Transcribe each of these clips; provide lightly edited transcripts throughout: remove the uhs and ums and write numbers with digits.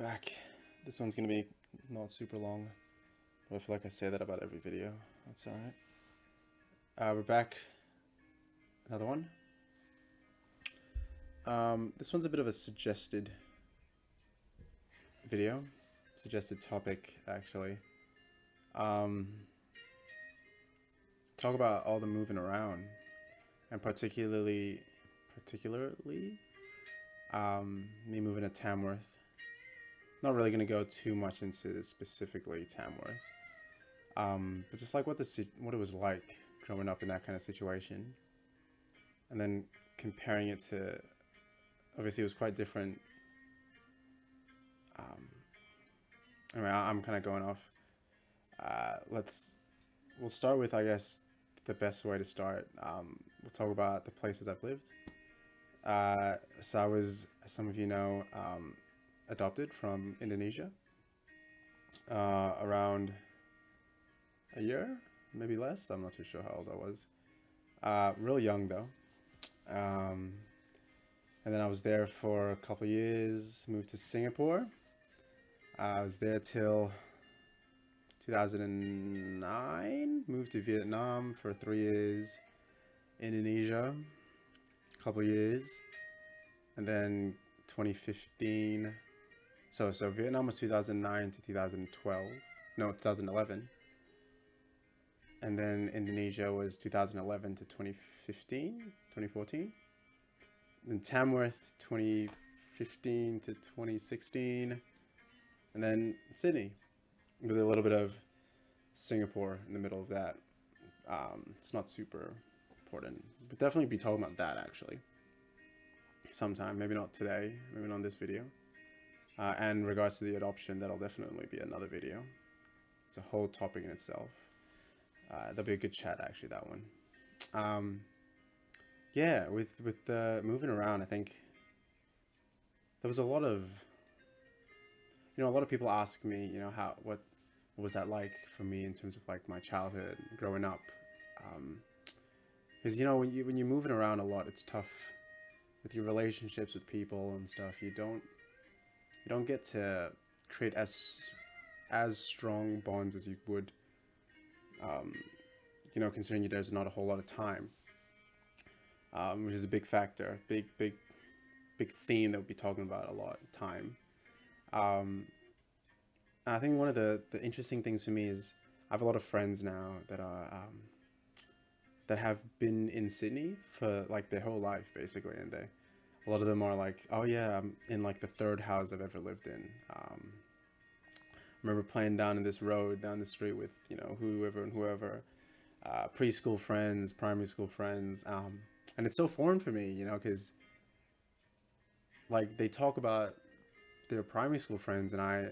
back. This one's gonna be not super long, but I feel like I say that about every video. That's alright. We're back. Another one. This one's a bit of a suggested video, suggested topic actually. Talk about all the moving around, and particularly, me moving to Tamworth. Not really gonna go too much into specifically Tamworth, but just like what it was like growing up in that kind of situation, and then comparing it to, obviously it was quite different. I'm kind of going off. We'll start with, I guess, the best way to start. We'll talk about the places I've lived. So I was, as some of you know, adopted from Indonesia around a year, maybe less. I'm not too sure how old I was. Real young though. And then I was there for a couple years, moved to Singapore. I was there till 2009, moved to Vietnam for 3 years, Indonesia, a couple years, and then 2015. So Vietnam was 2009 to 2012, no, 2011. And then Indonesia was 2011 to 2015, 2014. Then Tamworth 2015 to 2016. And then Sydney, with a little bit of Singapore in the middle of that. It's not super important, but definitely be talking about that actually sometime. Maybe not today, maybe not in this video. And in regards to the adoption, that'll definitely be another video. It's a whole topic in itself. That'll be a good chat actually, that one. Yeah, with the moving around, I think there was a lot of, a lot of people ask me, what was that like for me in terms of like my childhood growing up. Because when you're moving around a lot, it's tough with your relationships with people and stuff. You don't get to create as strong bonds as you would, considering there's not a whole lot of time, which is a big factor, big theme that we'll be talking about a lot. Time. I think one of the interesting things for me is I have a lot of friends now that are that have been in Sydney for like their whole life basically, and a lot of them are like, oh yeah, I'm in like the third house I've ever lived in. I remember playing down in this road down the street with whoever, preschool friends, primary school friends, and it's so foreign for me, because like they talk about their primary school friends, and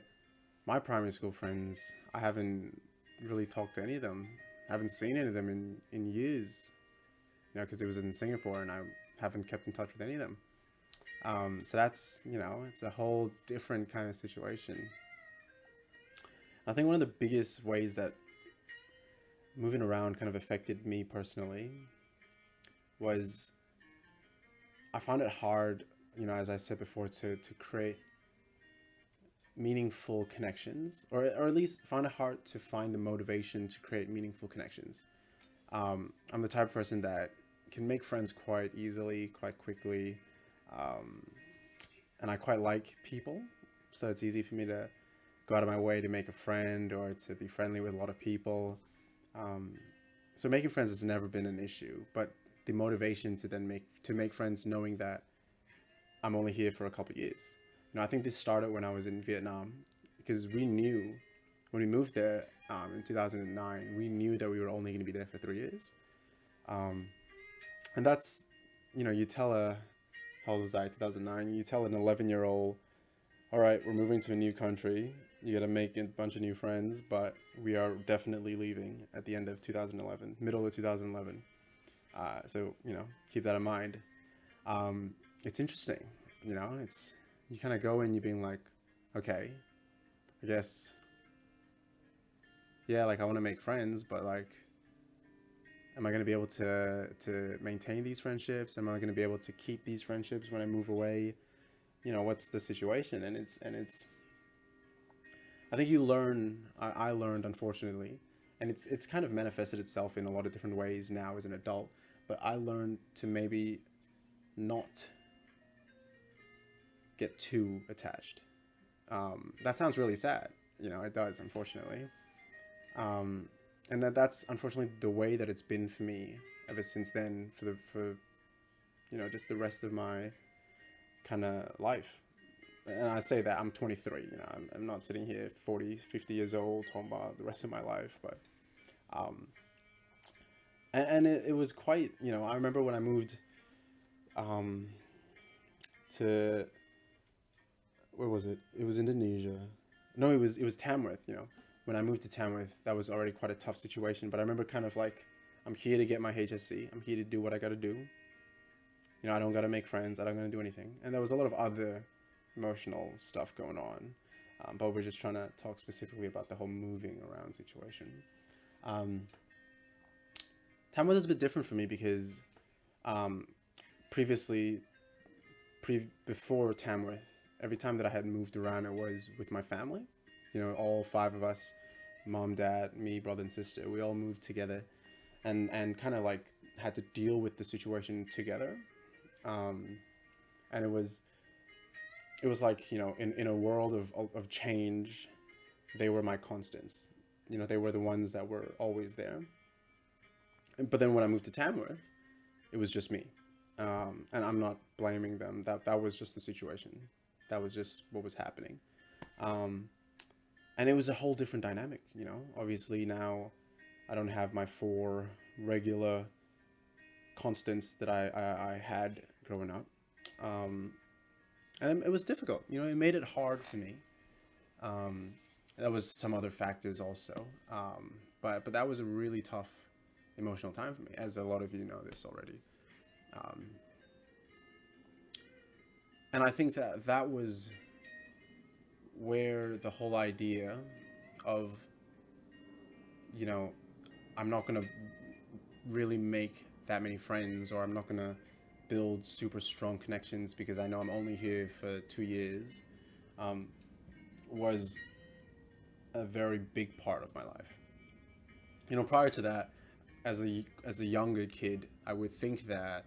my primary school friends, I haven't really talked to any of them. I haven't seen any of them in years, because it was in Singapore, and I haven't kept in touch with any of them. So that's, it's a whole different kind of situation. I think one of the biggest ways that moving around kind of affected me personally was I found it hard, as I said before, to create meaningful connections, or at least find it hard to find the motivation to create meaningful connections. I'm the type of person that can make friends quite easily, quite quickly, and I quite like people, so it's easy for me to go out of my way to make a friend or to be friendly with a lot of people. So making friends has never been an issue, but the motivation to then make friends, knowing that I'm only here for a couple of years. I think this started when I was in Vietnam, because we knew when we moved there in 2009, we knew that we were only going to be there for 3 years. And that's, you tell how old was I, 2009? You tell an 11-year-old, all right, we're moving to a new country. You got to make a bunch of new friends, but we are definitely leaving at the end of 2011, middle of 2011. So, keep that in mind. It's interesting, it's, you kind of go in, you being like, okay, I guess, yeah, like I want to make friends, but like, am I going to be able to maintain these friendships? Am I going to be able to keep these friendships when I move away? What's the situation? And it's I think you learn. I learned, unfortunately, and it's kind of manifested itself in a lot of different ways now as an adult. But I learned to maybe not get too attached. That sounds really sad. It does, unfortunately. Um, and that's unfortunately the way that it's been for me ever since then. For just the rest of my kind of life. And I say that I'm 23. I'm not sitting here 40, 50 years old talking about the rest of my life. But um, and it was quite. I remember when I moved um, to, where was it? It was Indonesia. No, it was Tamworth. When I moved to Tamworth, that was already quite a tough situation. But I remember kind of like, I'm here to get my HSC. I'm here to do what I got to do. I don't got to make friends. I don't got to do anything. And there was a lot of other emotional stuff going on. But we're just trying to talk specifically about the whole moving around situation. Um, Tamworth is a bit different for me because um, previously, before Tamworth, every time that I had moved around, it was with my family. All five of us, mom, dad, me, brother, and sister, we all moved together and kind of like had to deal with the situation together. Um, and it was like, in a world of change, they were my constants. They were the ones that were always there. But then when I moved to Tamworth, it was just me. And I'm not blaming them. That was just the situation. That was just what was happening. Um, and it was a whole different dynamic. Obviously now I don't have my four regular constants that I had growing up. And it was difficult. It made it hard for me. Um, that was some other factors also. But that was a really tough emotional time for me, as a lot of you know this already. Um, and I think that was where the whole idea of, you know, I'm not going to really make that many friends, or I'm not going to build super strong connections because I know I'm only here for 2 years, um, was a very big part of my life. Prior to that, as a younger kid, I would think that,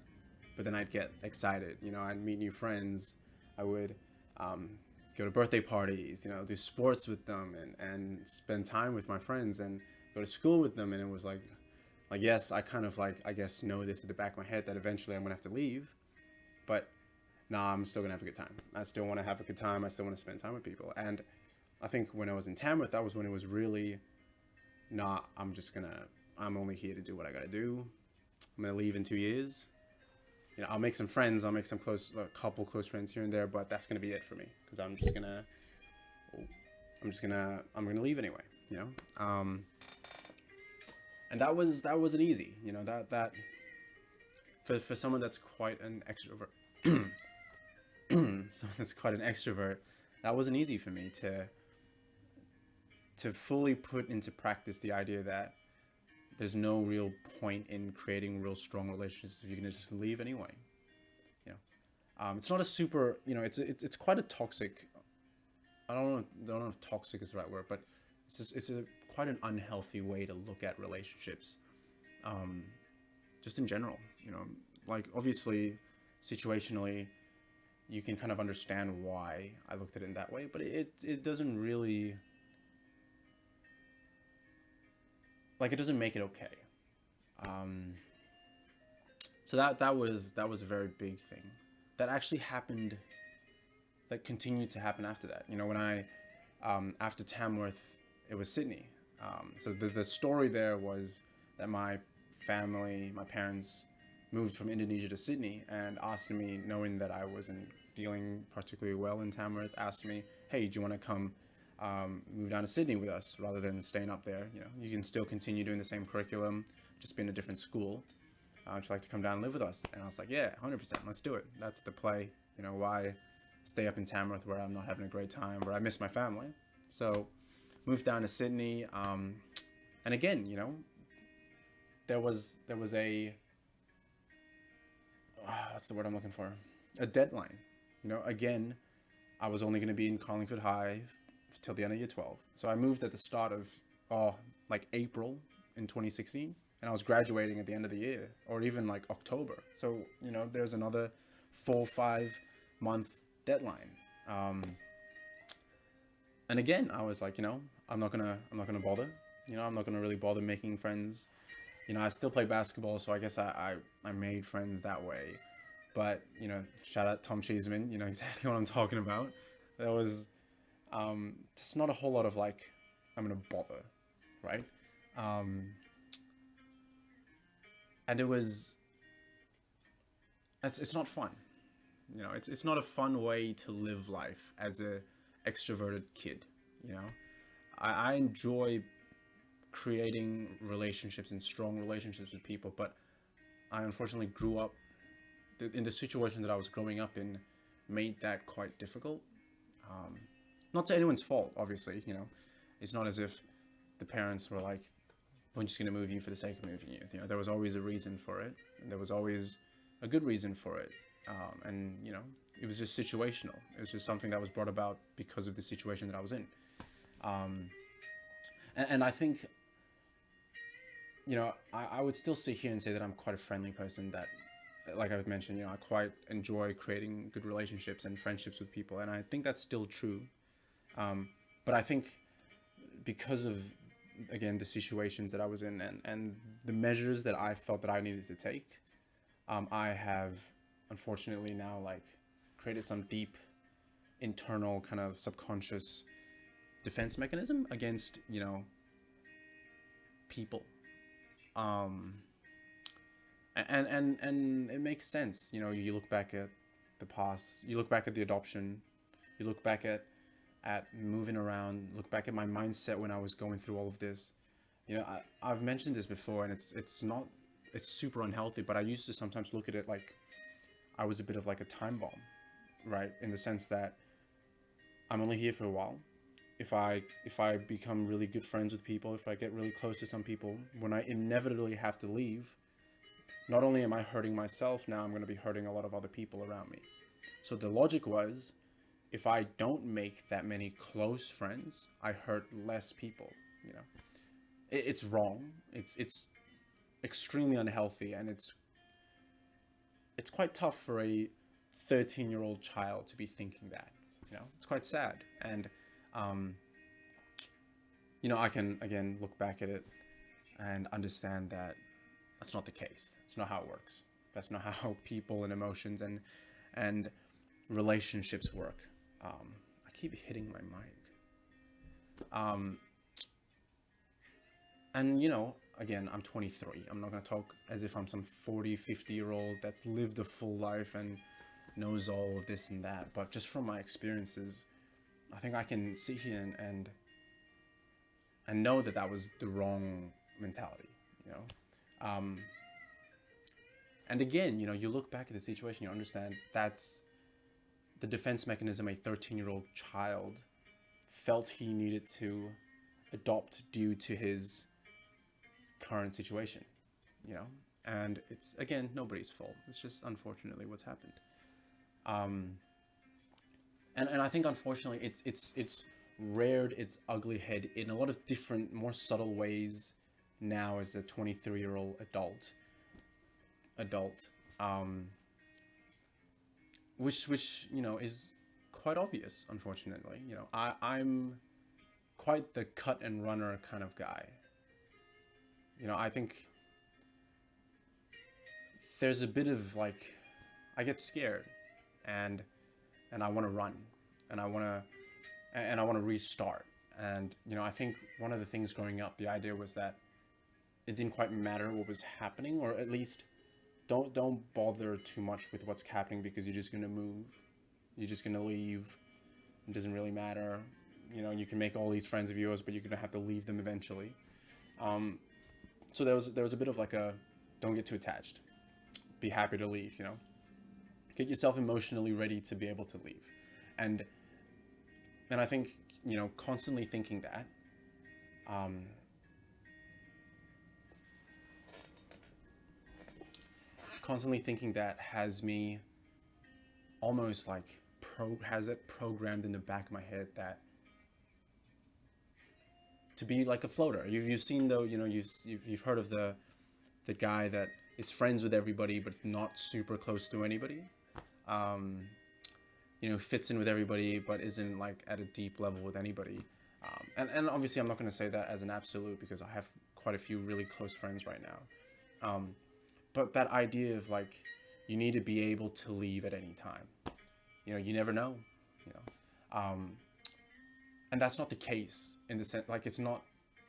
but then I'd get excited. I'd meet new friends. I would um, go to birthday parties. Do sports with them and spend time with my friends and go to school with them. And it was like yes, I kind of I guess know this at the back of my head that eventually I'm gonna have to leave, but nah, I'm still gonna have a good time. I still want to have a good time. I still want to spend time with people. And I think when I was in Tamworth, that was when it was really, nah, I'm only here to do what I gotta do. I'm gonna leave in 2 years. I'll make some friends. I'll make a couple close friends here and there, but that's gonna be it for me because I'm gonna leave anyway. And that wasn't easy. That for someone that's quite an extrovert, that wasn't easy for me to fully put into practice the idea that there's no real point in creating real strong relationships if you're gonna just leave anyway. It's not a super, it's quite a toxic. I don't know if toxic is the right word, but it's a quite an unhealthy way to look at relationships. Just in general, obviously, situationally, you can kind of understand why I looked at it in that way, but it doesn't really, it doesn't make it okay. So that was a very big thing that actually happened, that continued to happen after that. When I after Tamworth, it was Sydney. So the story there was that my parents moved from Indonesia to Sydney and asked me, knowing that I wasn't dealing particularly well in Tamworth, asked me, hey, do you want to come move down to Sydney with us rather than staying up there? You can still continue doing the same curriculum, just be in a different school. Would you like to come down and live with us? And I was like, yeah, 100%, let's do it. That's the play. Why stay up in Tamworth where I'm not having a great time, where I miss my family? So moved down to Sydney. And again, there was a, what's the word I'm looking for? A deadline. Again, I was only going to be in Carlingford High till the end of year 12. So I moved at the start of like April in 2016, and I was graduating at the end of the year, or even like October. So there's another 4 or 5 month deadline. And again, I was like, I'm not gonna bother. I'm not gonna really bother making friends. I still play basketball, so I guess I made friends that way. But shout out Tom Cheeseman, exactly what I'm talking about. There was just not a whole lot of like, I'm gonna bother, right? Um, and it's not fun. It's not a fun way to live life as a extroverted kid. I enjoy creating relationships and strong relationships with people, but I unfortunately grew up in the situation that I was growing up in, made that quite difficult. Not to anyone's fault, obviously. It's not as if the parents were like, we're just going to move you for the sake of moving you. There was always a reason for it, and there was always a good reason for it. And it was just situational. It was just something that was brought about because of the situation that I was in. And I think, I would still sit here and say that I'm quite a friendly person, that, like I mentioned, I quite enjoy creating good relationships and friendships with people. And I think that's still true. But I think because of, again, the situations that I was in, and the measures that I felt that I needed to take, I have unfortunately now like created some deep internal kind of subconscious defense mechanism against people. And it makes sense. You look back at the past, you look back at the adoption, you look back at moving around, look back at my mindset when I was going through all of this. I've mentioned this before, and it's super unhealthy, but I used to sometimes look at it like I was a bit of like a time bomb, right? In the sense that I'm only here for a while. If I become really good friends with people, if I get really close to some people, when I inevitably have to leave, not only am I hurting myself, now I'm going to be hurting a lot of other people around me. So the logic was, if I don't make that many close friends, I hurt less people. It's wrong. It's extremely unhealthy, and it's quite tough for a 13-year-old child to be thinking that. It's quite sad. And I can again look back at it and understand that that's not the case. It's not how it works. That's not how people and emotions and relationships work. I keep hitting my mic. And again, I'm 23. I'm not going to talk as if I'm some 40, 50-year-old that's lived a full life and knows all of this and that. But just from my experiences, I think I can sit here and know that was the wrong mentality. And again, you look back at the situation, you understand that's the defense mechanism a 13-year-old child felt he needed to adopt due to his current situation, and it's, again, nobody's fault. It's just unfortunately what's happened. And I think unfortunately it's reared its ugly head in a lot of different, more subtle ways now as a 23-year-old adult, which is quite obvious, unfortunately. I'm quite the cut and runner kind of guy. I think there's a bit of like, I get scared, and I want to run, and I want to restart. And I think one of the things growing up, the idea was that it didn't quite matter what was happening, or at least don't bother too much with what's happening, because you're just gonna move, you're just gonna leave. It doesn't really matter. You can make all these friends of yours, but you're gonna have to leave them eventually. So there was a bit of like a, don't get too attached. Be happy to leave. Get yourself emotionally ready to be able to leave, and I think constantly thinking that, has me almost like has it programmed in the back of my head that to be like a floater. You've seen though, you've heard of the guy that is friends with everybody but not super close to anybody. Um, fits in with everybody but isn't like at a deep level with anybody. And obviously I'm not going to say that as an absolute because I have quite a few really close friends right now. But that idea of like you need to be able to leave at any time. You never know. You know, and that's not the case in the sense like it's not.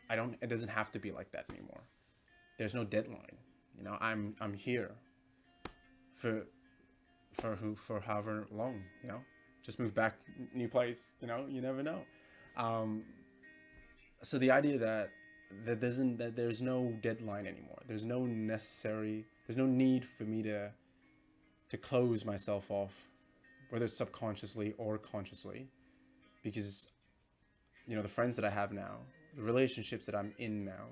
It doesn't have to be like that anymore. There's no deadline. I'm here for for however long. Just move back, new place. You never know. Um, so the idea that there's no deadline anymore. There's no need for me to close myself off, whether it's subconsciously or consciously, because the friends that I have now, the relationships that I'm in now,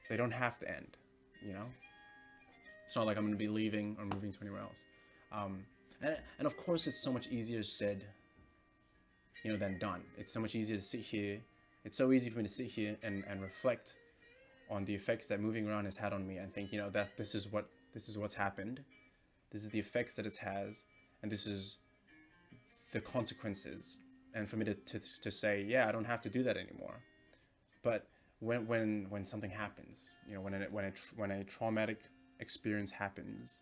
they don't have to end. It's not like I'm going to be leaving or moving to anywhere else. And of course, it's so much easier said, than done. It's so much easier to sit here. It's so easy for me to sit here and reflect on the effects that moving around has had on me and think, that this is what's happened. This is the effects that it has, and this is the consequences. And for me to say, yeah, I don't have to do that anymore. But when something happens, when a traumatic experience happens,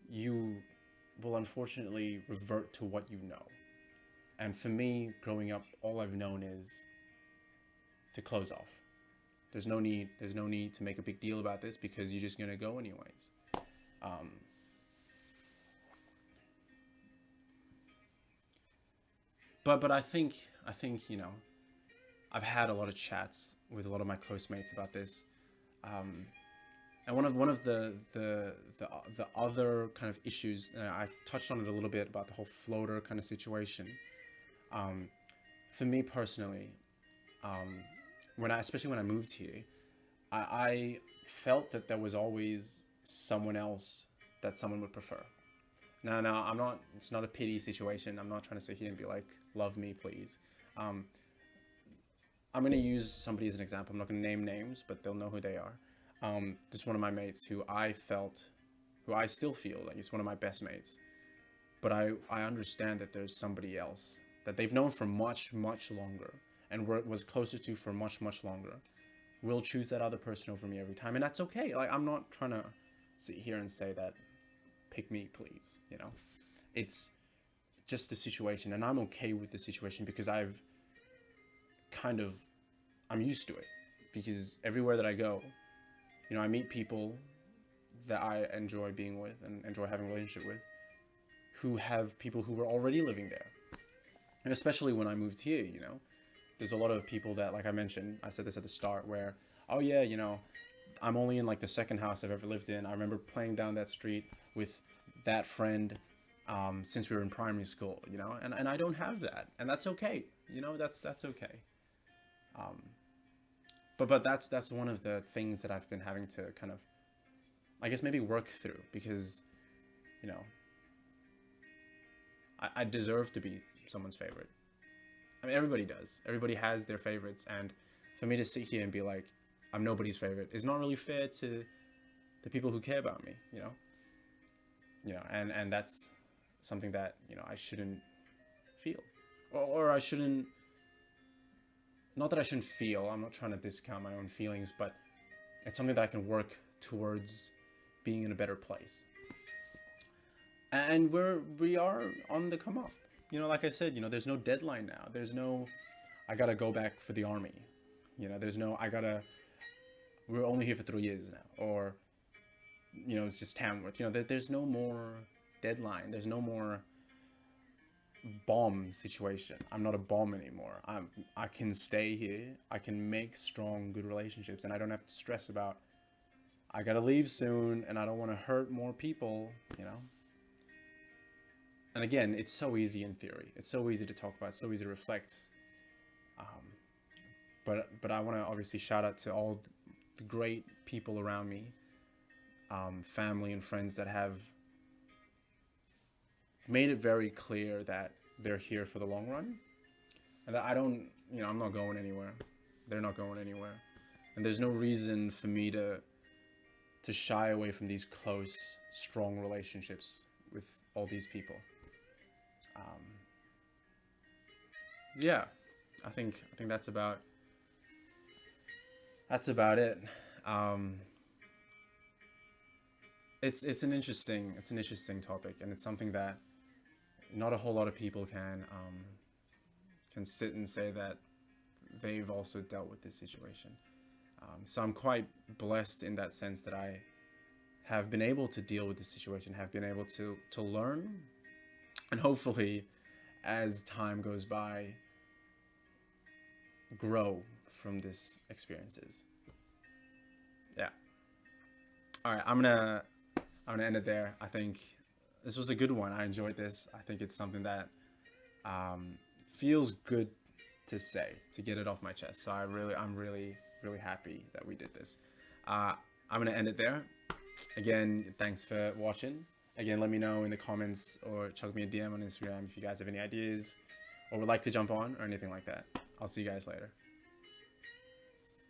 you will unfortunately revert to what you know. And for me, growing up, all I've known is to close off. There's no need to make a big deal about this because you're just gonna go anyways. But I think I've had a lot of chats with a lot of my close mates about this. And one of the other kind of issues, I touched on it a little bit about the whole floater kind of situation. For me personally, especially when I moved here, I felt that there was always someone else that someone would prefer. Now, I'm not. It's not a pity situation. I'm not trying to sit here and be like, "Love me, please." I'm gonna use somebody as an example. I'm not gonna name names, but they'll know who they are. Just one of my mates who I still feel like it's one of my best mates. But I understand that there's somebody else that they've known for much, much longer and was closer to for much, much longer. Will choose that other person over me every time, and that's okay. Like I'm not trying to sit here and say that, pick me, please. It's just the situation, and I'm okay with the situation because I'm used to it. Because everywhere that I go, I meet people that I enjoy being with and enjoy having a relationship with, who have people who were already living there. And especially when I moved here, there's a lot of people that, like I said this at the start, where, oh yeah, I'm only in like the second house I've ever lived in. I remember playing down that street with that friend since we were in primary school, and I don't have that, and that's okay. That's okay. But that's one of the things that I've been having to kind of, I guess, maybe work through because, I deserve to be someone's favorite. I mean, everybody does. Everybody has their favorites, and for me to sit here and be like, I'm nobody's favorite is not really fair to the people who care about me. And that's something that I shouldn't feel, or I shouldn't. Not that I shouldn't feel. I'm not trying to discount my own feelings, but it's something that I can work towards being in a better place. And we are on the come up. Like I said, there's no deadline now. There's no, I gotta go back for the army. There's no, we're only here for 3 years now. Or, it's just Tamworth. There's no more deadline. There's no more bomb situation. I'm not a bomb anymore. I can stay here. I can make strong, good relationships, and I don't have to stress about, I gotta leave soon, and I don't want to hurt more people, And again, it's so easy in theory. It's so easy to talk about. It's so easy to reflect. But I want to obviously shout out to all the great people around me, family and friends that have made it very clear that they're here for the long run, and that I don't I'm not going anywhere. They're not going anywhere. And there's no reason for me to shy away from these close, strong relationships with all these people. Yeah, I think that's about it. Um, it's an interesting topic, and it's something that not a whole lot of people can sit and say that they've also dealt with this situation. So I'm quite blessed in that sense that I have been able to deal with this situation, have been able to learn, and hopefully, as time goes by, grow from these experiences. Yeah. All right, I'm gonna end it there. I think this was a good one. I enjoyed this. I think it's something that feels good to say, to get it off my chest. So I'm really happy that we did this. I'm gonna end it there. Again, thanks for watching. Again, let me know in the comments or chuck me a DM on Instagram if you guys have any ideas or would like to jump on or anything like that. I'll see you guys later.